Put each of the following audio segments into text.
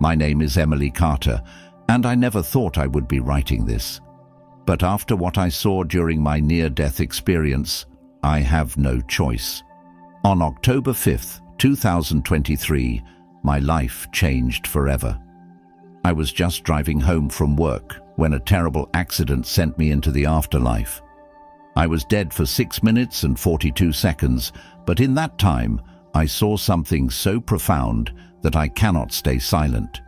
My name is Emily Carter, and I never thought I would be writing this. But after what I saw during my near-death experience, I have no choice. On October 5th, 2023, my life changed forever. I was just driving home from work when a terrible accident sent me into the afterlife. I was dead for 6 minutes and 42 seconds, but in that time, I saw something so profound that I cannot stay silent.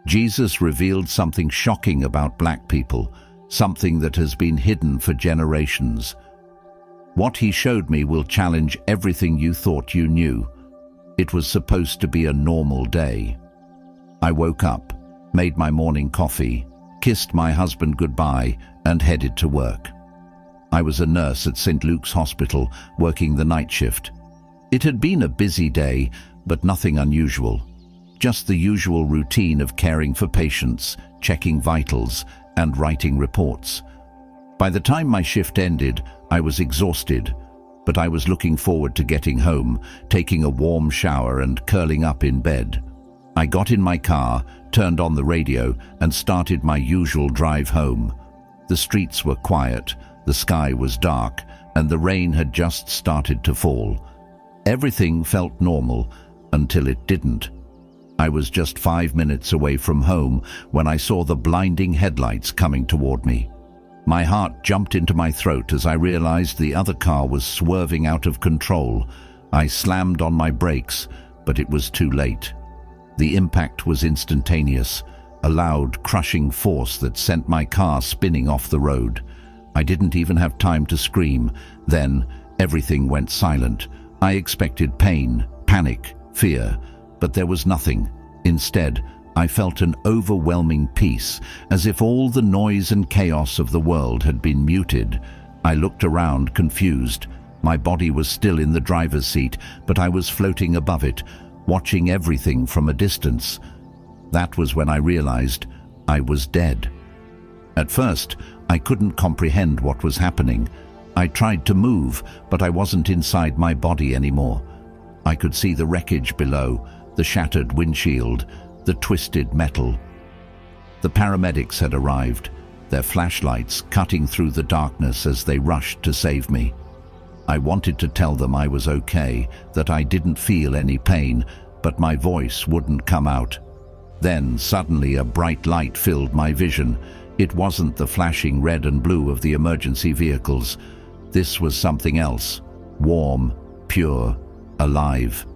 Jesus revealed something shocking about black people, something that has been hidden for generations. What he showed me will challenge everything you thought you knew. It was supposed to be a normal day. I woke up, made my morning coffee, kissed my husband goodbye, and headed to work. I was a nurse at St. Luke's Hospital, working the night shift. It had been a busy day, but nothing unusual. Just the usual routine of caring for patients, checking vitals, and writing reports. By the time my shift ended, I was exhausted, but I was looking forward to getting home, taking a warm shower and curling up in bed. I got in my car, turned on the radio, and started my usual drive home. The streets were quiet, the sky was dark, and the rain had just started to fall. Everything felt normal until it didn't. I was just 5 minutes away from home when I saw the blinding headlights coming toward me. My heart jumped into my throat as I realized the other car was swerving out of control. I slammed on my brakes, but it was too late. The impact was instantaneous, a loud, crushing force that sent my car spinning off the road. I didn't even have time to scream. Then, everything went silent. I expected pain, panic, fear, but there was nothing. Instead, I felt an overwhelming peace, as if all the noise and chaos of the world had been muted. I looked around, confused. My body was still in the driver's seat, but I was floating above it, watching everything from a distance. That was when I realized I was dead. At first, I couldn't comprehend what was happening. I tried to move, but I wasn't inside my body anymore. I could see the wreckage below, the shattered windshield, the twisted metal. The paramedics had arrived, their flashlights cutting through the darkness as they rushed to save me. I wanted to tell them I was okay, that I didn't feel any pain, but my voice wouldn't come out. Then, suddenly, a bright light filled my vision. It wasn't the flashing red and blue of the emergency vehicles. This was something else, warm, pure, alive.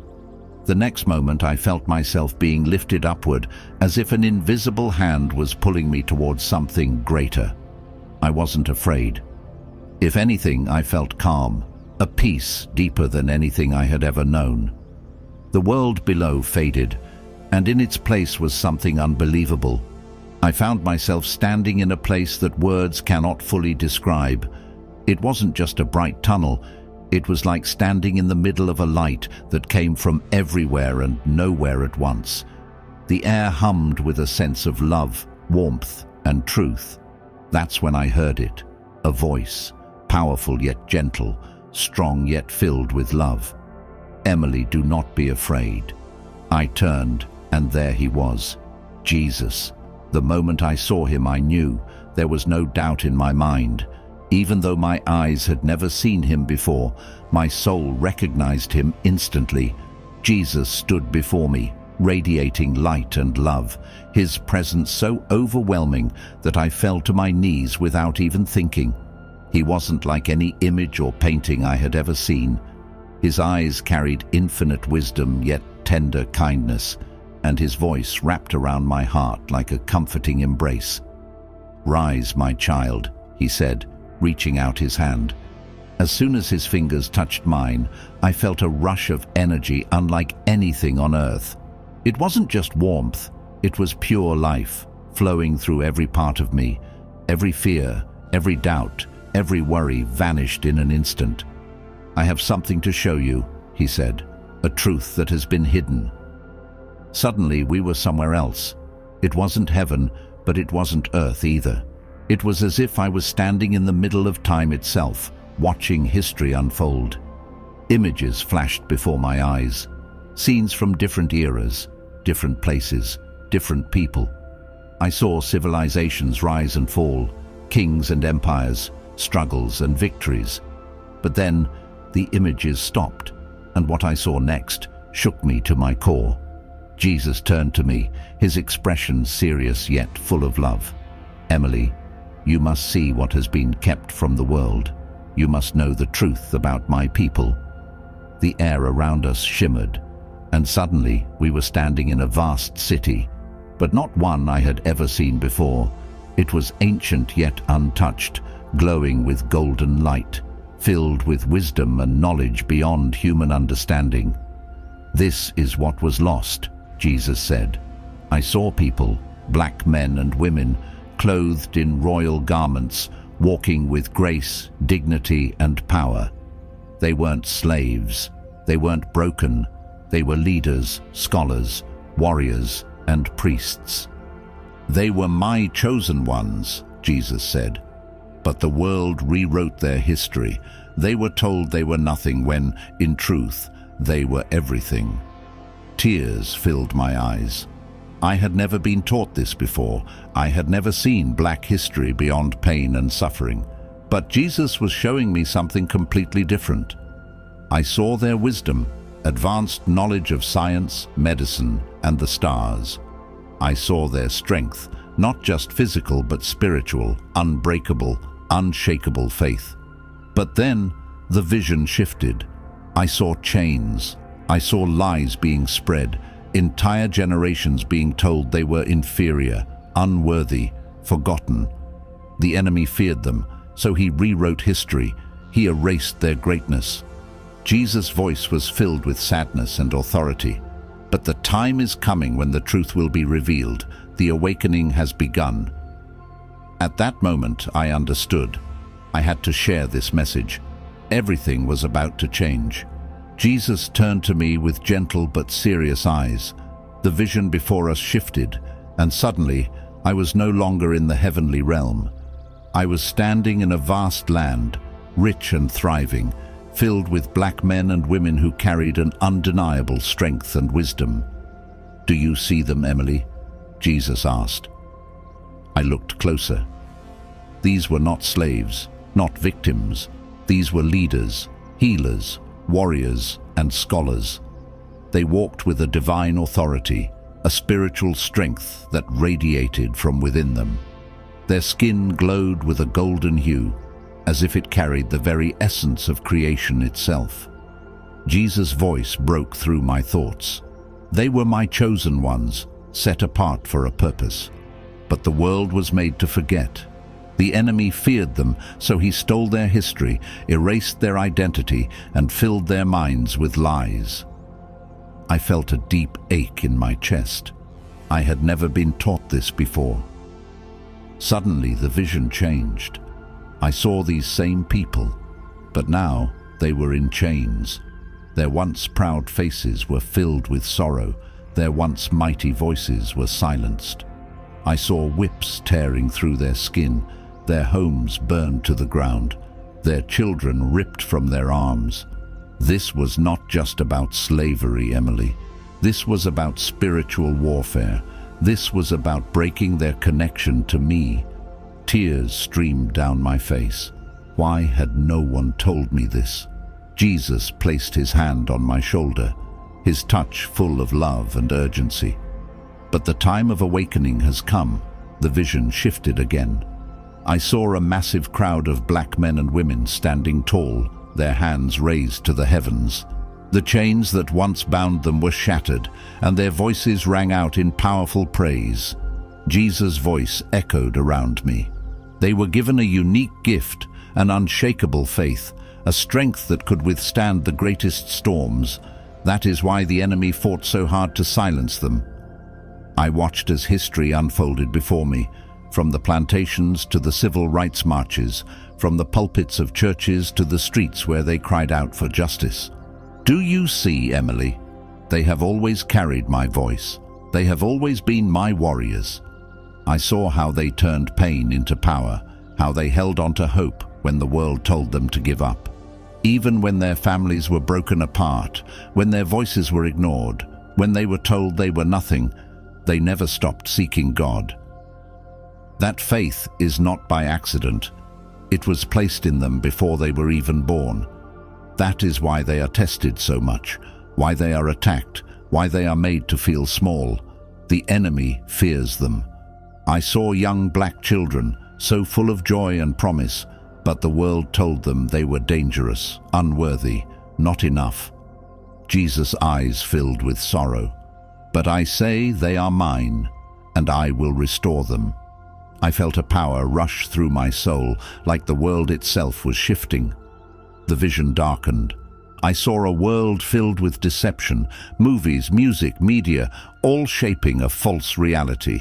The next moment I felt myself being lifted upward, as if an invisible hand was pulling me towards something greater. I wasn't afraid. If anything, I felt calm, a peace deeper than anything I had ever known. The world below faded, and in its place was something unbelievable. I found myself standing in a place that words cannot fully describe. It wasn't just a bright tunnel. It was like standing in the middle of a light that came from everywhere and nowhere at once. The air hummed with a sense of love, warmth, and truth. That's when I heard it, a voice, powerful yet gentle, strong yet filled with love. "Emily, do not be afraid." I turned, and there he was, Jesus. The moment I saw him, I knew. There was no doubt in my mind. Even though my eyes had never seen him before, my soul recognized him instantly. Jesus stood before me, radiating light and love, his presence so overwhelming that I fell to my knees without even thinking. He wasn't like any image or painting I had ever seen. His eyes carried infinite wisdom yet tender kindness, and his voice wrapped around my heart like a comforting embrace. "Rise, my child," he said, reaching out his hand. As soon as his fingers touched mine, I felt a rush of energy unlike anything on earth. It wasn't just warmth, it was pure life, flowing through every part of me. Every fear, every doubt, every worry vanished in an instant. "I have something to show you," he said, "a truth that has been hidden." Suddenly, we were somewhere else. It wasn't heaven, but it wasn't earth either. It was as if I was standing in the middle of time itself, watching history unfold. Images flashed before my eyes, scenes from different eras, different places, different people. I saw civilizations rise and fall, kings and empires, struggles and victories. But then the images stopped, and what I saw next shook me to my core. Jesus turned to me, his expression serious yet full of love. "Emily, you must see what has been kept from the world. You must know the truth about my people." The air around us shimmered, and suddenly we were standing in a vast city, but not one I had ever seen before. It was ancient yet untouched, glowing with golden light, filled with wisdom and knowledge beyond human understanding. "This is what was lost," Jesus said. "I saw people, black men and women, clothed in royal garments, walking with grace, dignity, and power. They weren't slaves. They weren't broken. They were leaders, scholars, warriors, and priests. They were my chosen ones," Jesus said. "But the world rewrote their history. They were told they were nothing when, in truth, they were everything." Tears filled my eyes. I had never been taught this before. I had never seen black history beyond pain and suffering. But Jesus was showing me something completely different. I saw their wisdom, advanced knowledge of science, medicine, and the stars. I saw their strength, not just physical but spiritual, unbreakable, unshakable faith. But then the vision shifted. I saw chains. I saw lies being spread, entire generations being told they were inferior, unworthy, forgotten. The enemy feared them, so he rewrote history. He erased their greatness. Jesus' voice was filled with sadness and authority. "But the time is coming when the truth will be revealed. The awakening has begun." At that moment, I understood. I had to share this message. Everything was about to change. Jesus turned to me with gentle but serious eyes. The vision before us shifted, and suddenly I was no longer in the heavenly realm. I was standing in a vast land, rich and thriving, filled with black men and women who carried an undeniable strength and wisdom. "Do you see them, Emily?" Jesus asked. I looked closer. These were not slaves, not victims. These were leaders, healers, warriors, and scholars. They walked with a divine authority, a spiritual strength that radiated from within them. Their skin glowed with a golden hue, as if it carried the very essence of creation itself. Jesus' voice broke through my thoughts. They were my chosen ones, set apart for a purpose. But the world was made to forget. The enemy feared them, so he stole their history, erased their identity, and filled their minds with lies. I felt a deep ache in my chest. I had never been taught this before. Suddenly, the vision changed. I saw these same people, but now they were in chains. Their once proud faces were filled with sorrow. Their once mighty voices were silenced. I saw whips tearing through their skin, their homes burned to the ground, their children ripped from their arms. This was not just about slavery, Emily. This was about spiritual warfare. This was about breaking their connection to me. Tears streamed down my face. Why had no one told me this? Jesus placed his hand on my shoulder, his touch full of love and urgency. But the time of awakening has come. The vision shifted again. I saw a massive crowd of black men and women standing tall, their hands raised to the heavens. The chains that once bound them were shattered, and their voices rang out in powerful praise. Jesus' voice echoed around me. They were given a unique gift, an unshakable faith, a strength that could withstand the greatest storms. That is why the enemy fought so hard to silence them. I watched as history unfolded before me, from the plantations to the civil rights marches, from the pulpits of churches to the streets where they cried out for justice. Do you see, Emily? They have always carried my voice. They have always been my warriors. I saw how they turned pain into power, how they held on to hope when the world told them to give up. Even when their families were broken apart, when their voices were ignored, when they were told they were nothing, They never stopped seeking God. That faith is not by accident. It was placed in them before they were even born. That is why they are tested so much, why they are attacked, why they are made to feel small. The enemy fears them. I saw young black children, so full of joy and promise, but the world told them they were dangerous, unworthy, not enough. Jesus' eyes filled with sorrow. But I say they are mine, and I will restore them. I felt a power rush through my soul, like the world itself was shifting. The vision darkened. I saw a world filled with deception, movies, music, media, all shaping a false reality.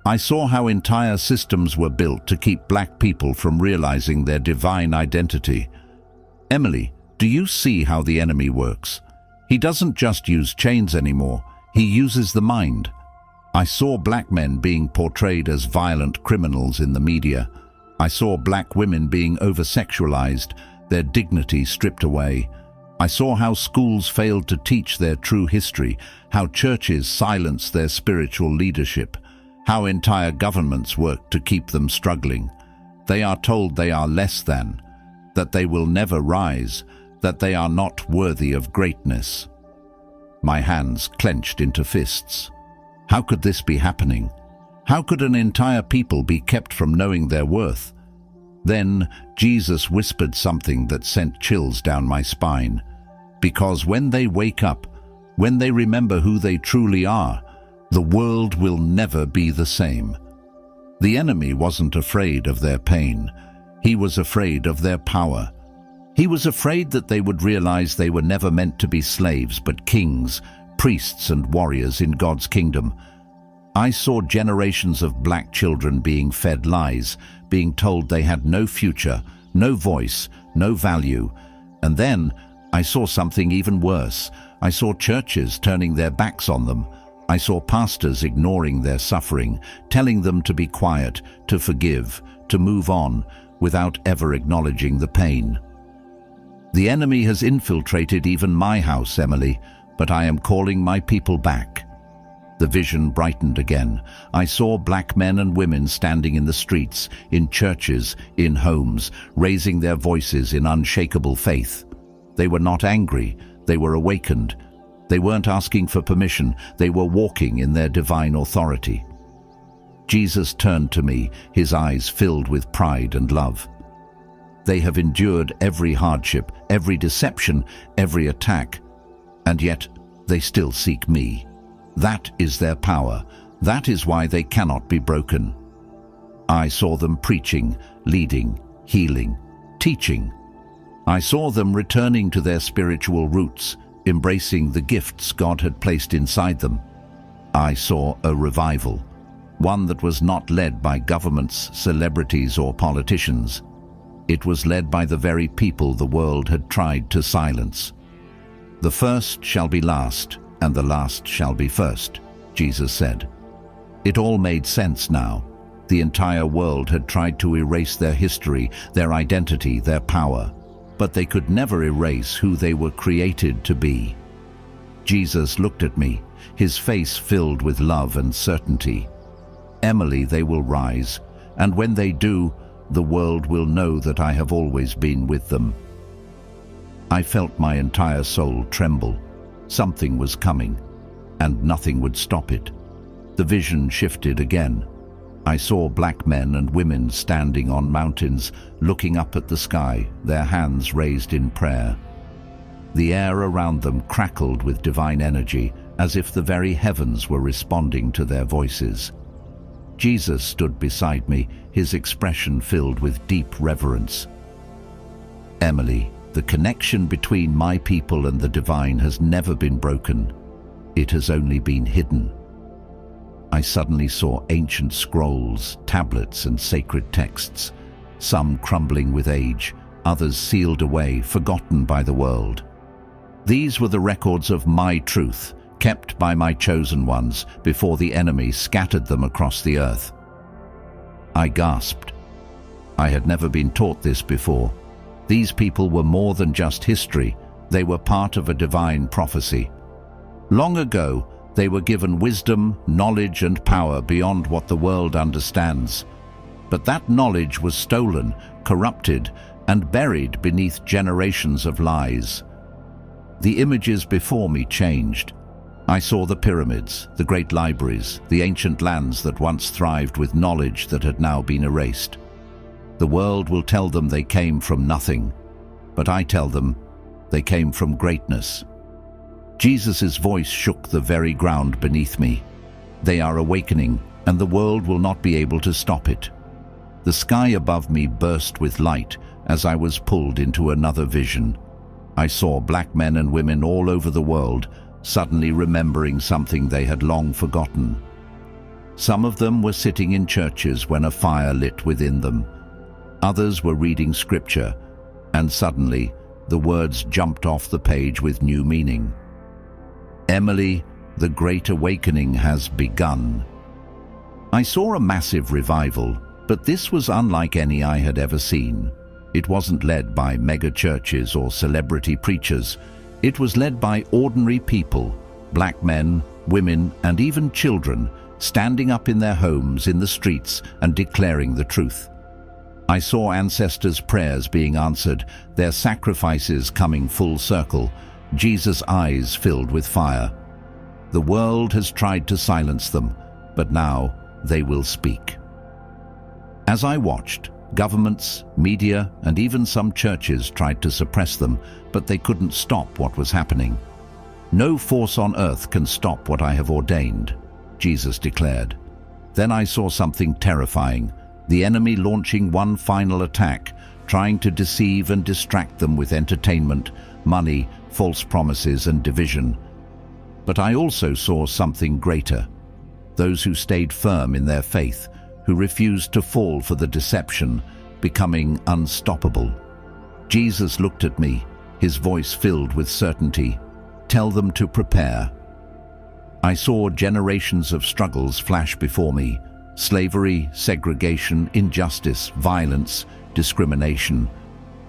I saw how entire systems were built to keep black people from realizing their divine identity. Emily, do you see how the enemy works? He doesn't just use chains anymore. He uses the mind. I saw black men being portrayed as violent criminals in the media. I saw black women being over-sexualized, their dignity stripped away. I saw how schools failed to teach their true history, how churches silenced their spiritual leadership, how entire governments work to keep them struggling. They are told they are less than, that they will never rise, that they are not worthy of greatness. My hands clenched into fists. How could this be happening? How could an entire people be kept from knowing their worth? Then Jesus whispered something that sent chills down my spine. Because when they wake up, when they remember who they truly are, the world will never be the same. The enemy wasn't afraid of their pain. He was afraid of their power. He was afraid that they would realize they were never meant to be slaves, but kings, priests and warriors in God's kingdom. I saw generations of black children being fed lies, being told they had no future, no voice, no value. And then I saw something even worse. I saw churches turning their backs on them. I saw pastors ignoring their suffering, telling them to be quiet, to forgive, to move on, without ever acknowledging the pain. The enemy has infiltrated even my house, Emily, but I am calling my people back. The vision brightened again. I saw black men and women standing in the streets, in churches, in homes, raising their voices in unshakable faith. They were not angry, they were awakened. They weren't asking for permission, they were walking in their divine authority. Jesus turned to me, his eyes filled with pride and love. They have endured every hardship, every deception, every attack, and yet they still seek me. That is their power. That is why they cannot be broken. I saw them preaching, leading, healing, teaching. I saw them returning to their spiritual roots, embracing the gifts God had placed inside them. I saw a revival, one that was not led by governments, celebrities, or politicians. It was led by the very people the world had tried to silence. The first shall be last, and the last shall be first, Jesus said. It all made sense now. The entire world had tried to erase their history, their identity, their power, but they could never erase who they were created to be. Jesus looked at me, his face filled with love and certainty. Emily, they will rise, and when they do, the world will know that I have always been with them. I felt my entire soul tremble. Something was coming, and nothing would stop it. The vision shifted again. I saw black men and women standing on mountains, looking up at the sky, their hands raised in prayer. The air around them crackled with divine energy, as if the very heavens were responding to their voices. Jesus stood beside me, his expression filled with deep reverence. Emily, the connection between my people and the divine has never been broken. It has only been hidden. I suddenly saw ancient scrolls, tablets, and sacred texts, some crumbling with age, others sealed away, forgotten by the world. These were the records of my truth, kept by my chosen ones before the enemy scattered them across the earth. I gasped. I had never been taught this before. These people were more than just history, they were part of a divine prophecy. Long ago, They were given wisdom, knowledge, and power beyond what the world understands. But that knowledge was stolen, corrupted, and buried beneath generations of lies. The images before me changed. I saw the pyramids, the great libraries, the ancient lands that once thrived with knowledge that had now been erased. The world will tell them they came from nothing, but I tell them they came from greatness. Jesus' voice shook the very ground beneath me. They are awakening, and the world will not be able to stop it. The sky above me burst with light as I was pulled into another vision. I saw black men and women all over the world suddenly remembering something they had long forgotten. Some of them were sitting in churches when a fire lit within them. Others were reading scripture, and suddenly the words jumped off the page with new meaning. Emily, the Great Awakening has begun. I saw a massive revival, but this was unlike any I had ever seen. It wasn't led by mega churches or celebrity preachers. It was led by ordinary people, black men, women, and even children, standing up in their homes, in the streets, and declaring the truth. I saw ancestors' prayers being answered, their sacrifices coming full circle, Jesus' eyes filled with fire. The world has tried to silence them, but now they will speak. As I watched, governments, media, and even some churches tried to suppress them, but they couldn't stop what was happening. No force on earth can stop what I have ordained, Jesus declared. Then I saw something terrifying, the enemy launching one final attack, trying to deceive and distract them with entertainment, money, false promises, and division. But I also saw something greater. Those who stayed firm in their faith, who refused to fall for the deception, becoming unstoppable. Jesus looked at me, his voice filled with certainty. Tell them to prepare. I saw generations of struggles flash before me. Slavery, segregation, injustice, violence, discrimination.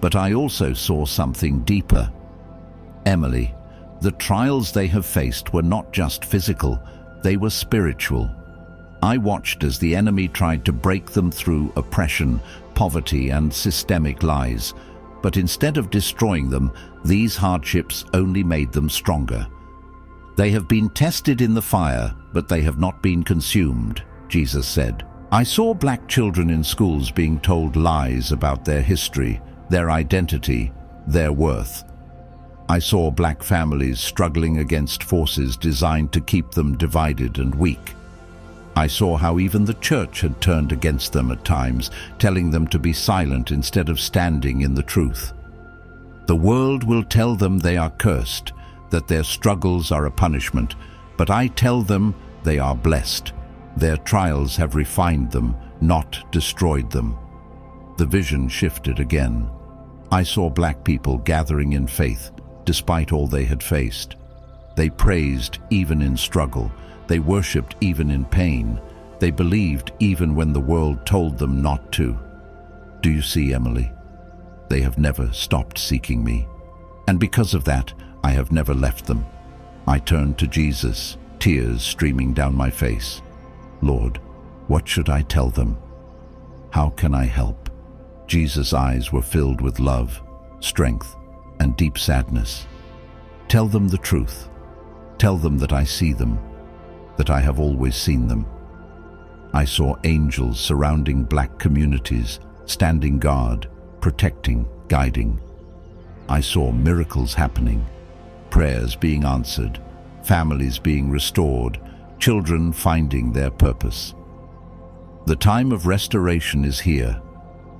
But I also saw something deeper. Emily, the trials they have faced were not just physical, they were spiritual. I watched as the enemy tried to break them through oppression, poverty, and systemic lies. But instead of destroying them, these hardships only made them stronger. They have been tested in the fire, but they have not been consumed, Jesus said. I saw black children in schools being told lies about their history, their identity, their worth. I saw black families struggling against forces designed to keep them divided and weak. I saw how even the church had turned against them at times, telling them to be silent instead of standing in the truth. The world will tell them they are cursed, that their struggles are a punishment, but I tell them they are blessed. Their trials have refined them, not destroyed them. The vision shifted again. I saw black people gathering in faith, despite all they had faced. They praised even in struggle. They worshipped even in pain. They believed even when the world told them not to. Do you see, Emily? They have never stopped seeking me. And because of that, I have never left them. I turned to Jesus, tears streaming down my face. Lord, what should I tell them? How can I help? Jesus' eyes were filled with love, strength, and deep sadness. Tell them the truth. Tell them that I see them, that I have always seen them. I saw angels surrounding black communities, standing guard, protecting, guiding. I saw miracles happening, prayers being answered, families being restored, children finding their purpose. The time of restoration is here.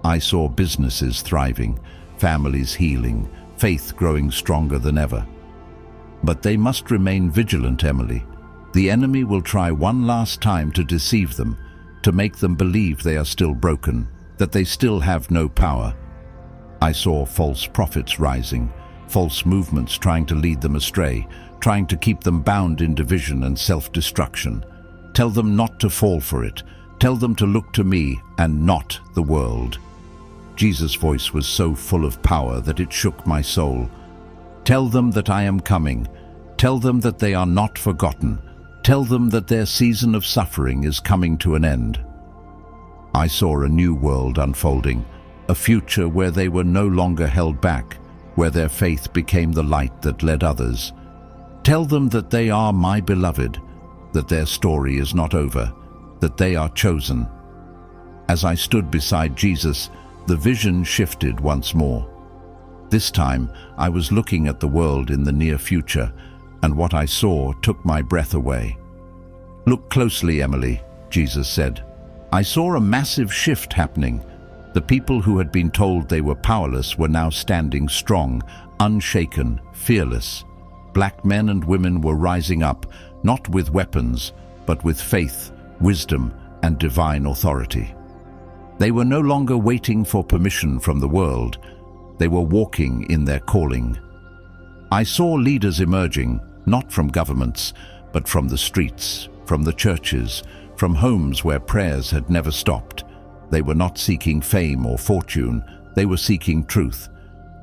I saw businesses thriving, families healing, faith growing stronger than ever. But they must remain vigilant, Emily. The enemy will try one last time to deceive them, to make them believe they are still broken, that they still have no power. I saw false prophets rising, false movements trying to lead them astray, trying to keep them bound in division and self-destruction. Tell them not to fall for it. Tell them to look to me and not the world. Jesus' voice was so full of power that it shook my soul. Tell them that I am coming. Tell them that they are not forgotten. Tell them that their season of suffering is coming to an end. I saw a new world unfolding, a future where they were no longer held back, where their faith became the light that led others. Tell them that they are my beloved, that their story is not over, that they are chosen. As I stood beside Jesus, the vision shifted once more. This time, I was looking at the world in the near future, and what I saw took my breath away. "Look closely, Emily," Jesus said. I saw a massive shift happening. The people who had been told they were powerless were now standing strong, unshaken, fearless. Black men and women were rising up, not with weapons, but with faith, wisdom, and divine authority. They were no longer waiting for permission from the world. They were walking in their calling. I saw leaders emerging, not from governments, but from the streets, from the churches, from homes where prayers had never stopped. They were not seeking fame or fortune, they were seeking truth.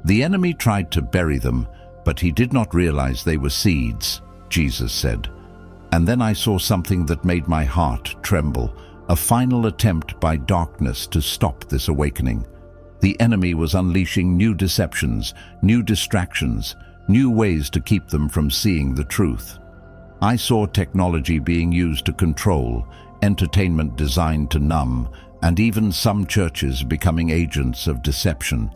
The enemy tried to bury them, but he did not realize they were seeds, Jesus said. And then I saw something that made my heart tremble, a final attempt by darkness to stop this awakening. The enemy was unleashing new deceptions, new distractions, new ways to keep them from seeing the truth. I saw technology being used to control, entertainment designed to numb, and even some churches becoming agents of deception.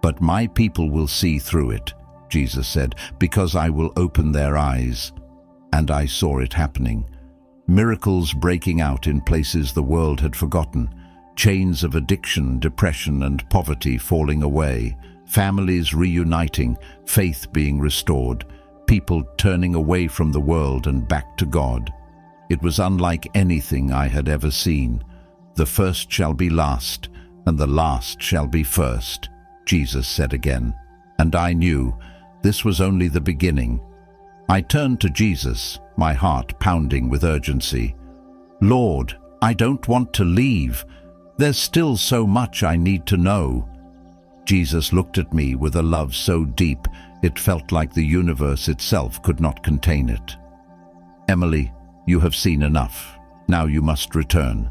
But my people will see through it, Jesus said, because I will open their eyes. And I saw it happening. Miracles breaking out in places the world had forgotten. Chains of addiction, depression, and poverty falling away. Families reuniting, faith being restored. People turning away from the world and back to God. It was unlike anything I had ever seen. The first shall be last, and the last shall be first, Jesus said again. And I knew this was only the beginning. I turned to Jesus, my heart pounding with urgency. Lord, I don't want to leave. There's still so much I need to know. Jesus looked at me with a love so deep it felt like the universe itself could not contain it. Emily, you have seen enough. Now you must return.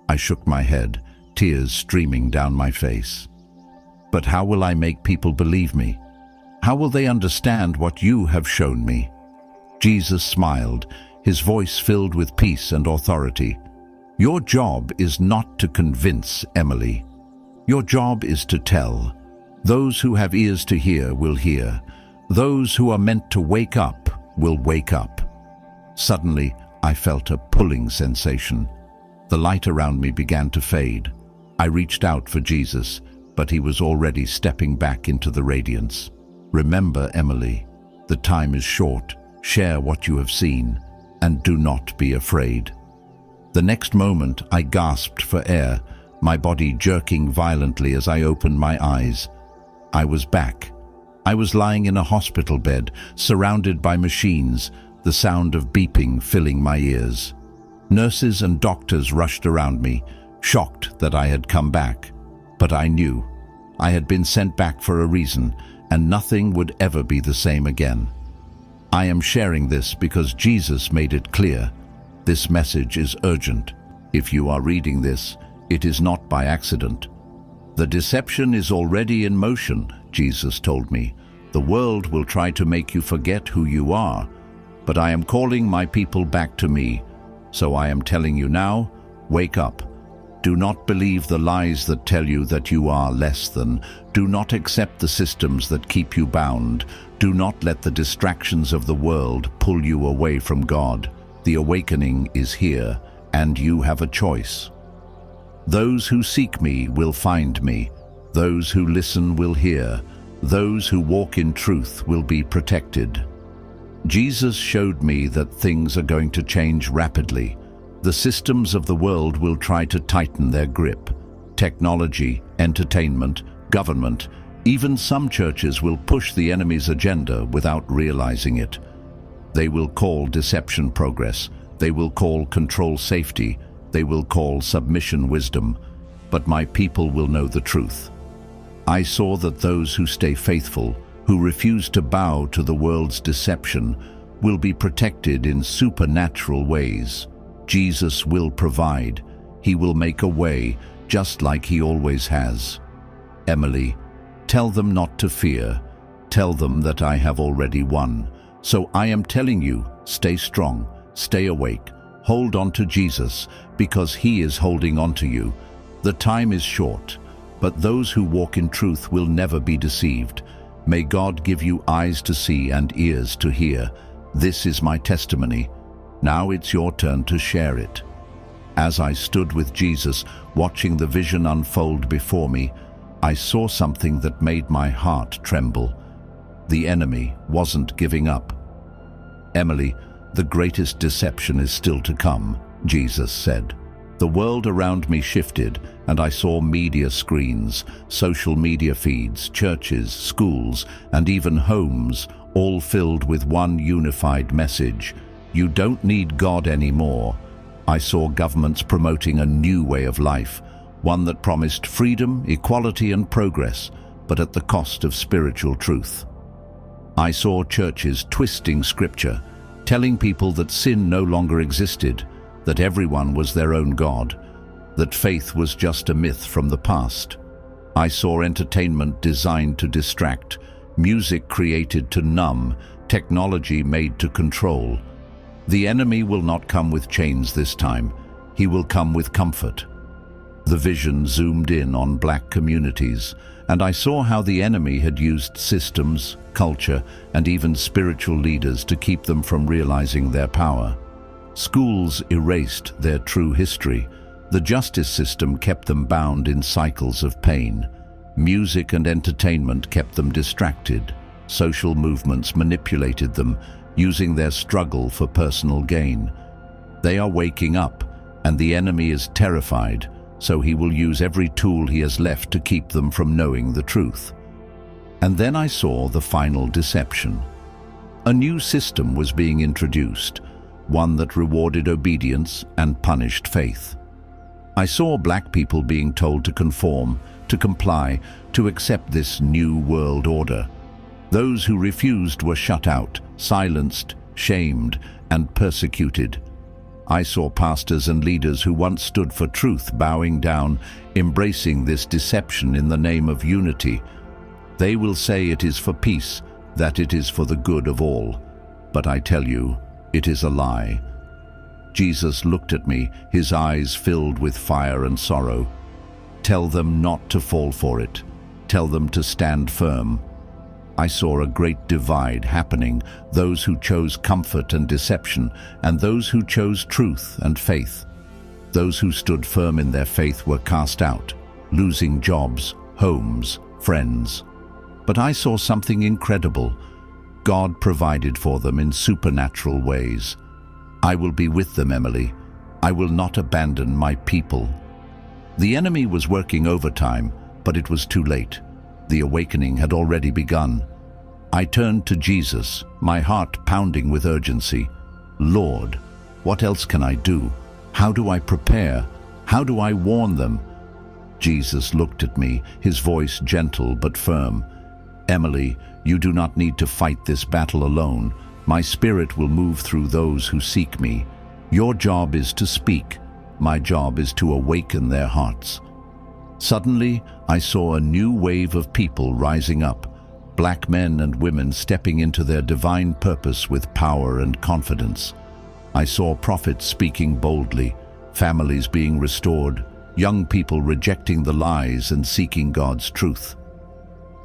I shook my head, tears streaming down my face. But how will I make people believe me? How will they understand what you have shown me? Jesus smiled, his voice filled with peace and authority. Your job is not to convince, Emily. Your job is to tell. Those who have ears to hear will hear. Those who are meant to wake up will wake up. Suddenly, I felt a pulling sensation. The light around me began to fade. I reached out for Jesus, but he was already stepping back into the radiance. Remember, Emily, the time is short. Share what you have seen, and do not be afraid. The next moment, I gasped for air, my body jerking violently as I opened my eyes. I was back. I was lying in a hospital bed, surrounded by machines, the sound of beeping filling my ears. Nurses and doctors rushed around me, shocked that I had come back. But I knew. I had been sent back for a reason, and nothing would ever be the same again. I am sharing this because Jesus made it clear. This message is urgent. If you are reading this, it is not by accident. The deception is already in motion, Jesus told me. The world will try to make you forget who you are, but I am calling my people back to me. So I am telling you now, wake up. Do not believe the lies that tell you that you are less than. Do not accept the systems that keep you bound. Do not let the distractions of the world pull you away from God. The awakening is here, and you have a choice. Those who seek me will find me. Those who listen will hear. Those who walk in truth will be protected. Jesus showed me that things are going to change rapidly. The systems of the world will try to tighten their grip. Technology, entertainment, government, even some churches will push the enemy's agenda without realizing it. They will call deception progress. They will call control safety. They will call submission wisdom. But my people will know the truth. I saw that those who stay faithful, who refuse to bow to the world's deception, will be protected in supernatural ways. Jesus will provide. He will make a way, just like he always has. Emily, tell them not to fear. Tell them that I have already won. So I am telling you, stay strong, stay awake, hold on to Jesus, because he is holding on to you. The time is short, but those who walk in truth will never be deceived. May God give you eyes to see and ears to hear. This is my testimony. Now it's your turn to share it. As I stood with Jesus, watching the vision unfold before me, I saw something that made my heart tremble. The enemy wasn't giving up. Emily, the greatest deception is still to come, Jesus said. The world around me shifted, and I saw media screens, social media feeds, churches, schools, and even homes, all filled with one unified message. You don't need God anymore. I saw governments promoting a new way of life, one that promised freedom, equality, and progress, but at the cost of spiritual truth. I saw churches twisting scripture, telling people that sin no longer existed, that everyone was their own God, that faith was just a myth from the past. I saw entertainment designed to distract, music created to numb, technology made to control. The enemy will not come with chains this time. He will come with comfort. The vision zoomed in on black communities, and I saw how the enemy had used systems, culture, and even spiritual leaders to keep them from realizing their power. Schools erased their true history. The justice system kept them bound in cycles of pain. Music and entertainment kept them distracted. Social movements manipulated them, using their struggle for personal gain. They are waking up, and the enemy is terrified, so he will use every tool he has left to keep them from knowing the truth. And then I saw the final deception. A new system was being introduced, one that rewarded obedience and punished faith. I saw black people being told to conform, to comply, to accept this new world order. Those who refused were shut out, silenced, shamed, and persecuted. I saw pastors and leaders who once stood for truth bowing down, embracing this deception in the name of unity. They will say it is for peace, that it is for the good of all. But I tell you, it is a lie. Jesus looked at me, his eyes filled with fire and sorrow. Tell them not to fall for it. Tell them to stand firm. I saw a great divide happening, those who chose comfort and deception, and those who chose truth and faith. Those who stood firm in their faith were cast out, losing jobs, homes, friends. But I saw something incredible. God provided for them in supernatural ways. I will be with them, Emily. I will not abandon my people. The enemy was working overtime, but it was too late. The awakening had already begun. I turned to Jesus, my heart pounding with urgency. Lord, what else can I do? How do I prepare? How do I warn them? Jesus looked at me, his voice gentle but firm. Emily, you do not need to fight this battle alone. My spirit will move through those who seek me. Your job is to speak. My job is to awaken their hearts. Suddenly, I saw a new wave of people rising up, black men and women stepping into their divine purpose with power and confidence. I saw prophets speaking boldly, families being restored, young people rejecting the lies and seeking God's truth.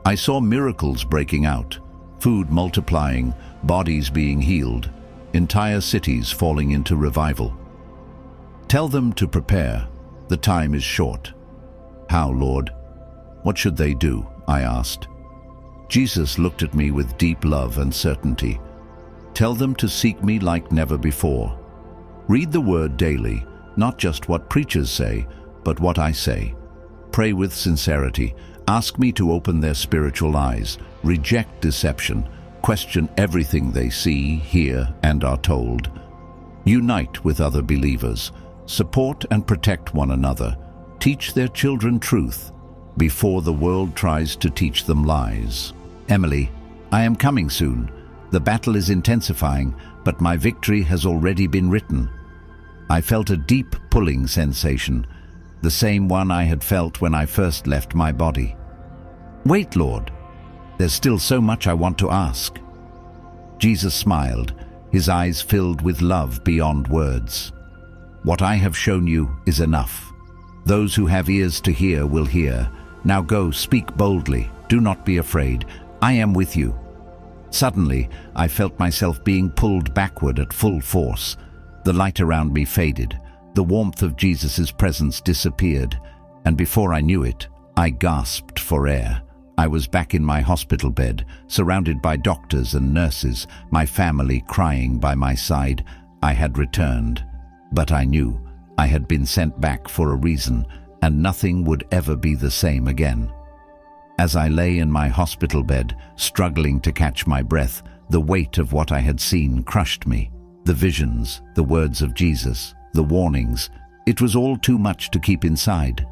I saw miracles breaking out, food multiplying, bodies being healed, entire cities falling into revival. Tell them to prepare. The time is short. How, Lord? What should they do? I asked. Jesus looked at me with deep love and certainty. Tell them to seek me like never before. Read the word daily, not just what preachers say, but what I say. Pray with sincerity. Ask me to open their spiritual eyes. Reject deception. Question everything they see, hear, and are told. Unite with other believers. Support and protect one another. Teach their children truth before the world tries to teach them lies. Emily, I am coming soon. The battle is intensifying, but my victory has already been written. I felt a deep pulling sensation, the same one I had felt when I first left my body. Wait, Lord, there's still so much I want to ask. Jesus smiled, his eyes filled with love beyond words. What I have shown you is enough. Those who have ears to hear will hear. Now go, speak boldly. Do not be afraid. I am with you. Suddenly, I felt myself being pulled backward at full force. The light around me faded. The warmth of Jesus' presence disappeared, and before I knew it, I gasped for air. I was back in my hospital bed, surrounded by doctors and nurses, my family crying by my side. I had returned, but I knew I had been sent back for a reason, and nothing would ever be the same again. As I lay in my hospital bed, struggling to catch my breath, the weight of what I had seen crushed me. The visions, the words of Jesus, the warnings, it was all too much to keep inside.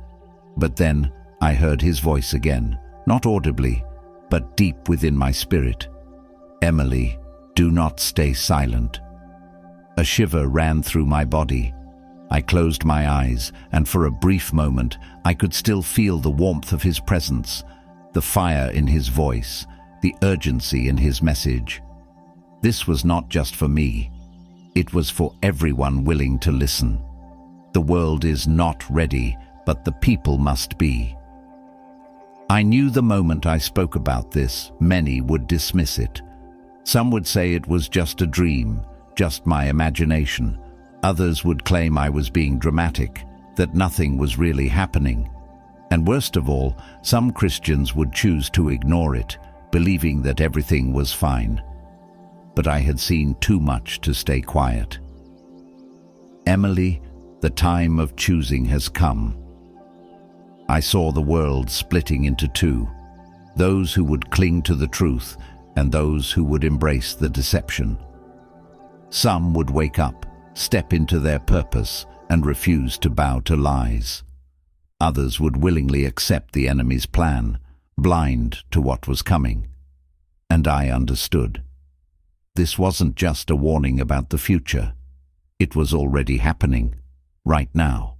But then I heard his voice again, not audibly, but deep within my spirit. Emily, do not stay silent. A shiver ran through my body. I closed my eyes, and for a brief moment I could still feel the warmth of his presence, the fire in his voice, the urgency in his message. This was not just for me. It was for everyone willing to listen. The world is not ready, but the people must be. I knew the moment I spoke about this, many would dismiss it. Some would say it was just a dream, just my imagination. Others would claim I was being dramatic, that nothing was really happening. And worst of all, some Christians would choose to ignore it, believing that everything was fine. But I had seen too much to stay quiet. Emily, the time of choosing has come. I saw the world splitting into two, those who would cling to the truth and those who would embrace the deception. Some would wake up, step into their purpose, and refuse to bow to lies. Others would willingly accept the enemy's plan, blind to what was coming. And I understood. This wasn't just a warning about the future. It was already happening, right now.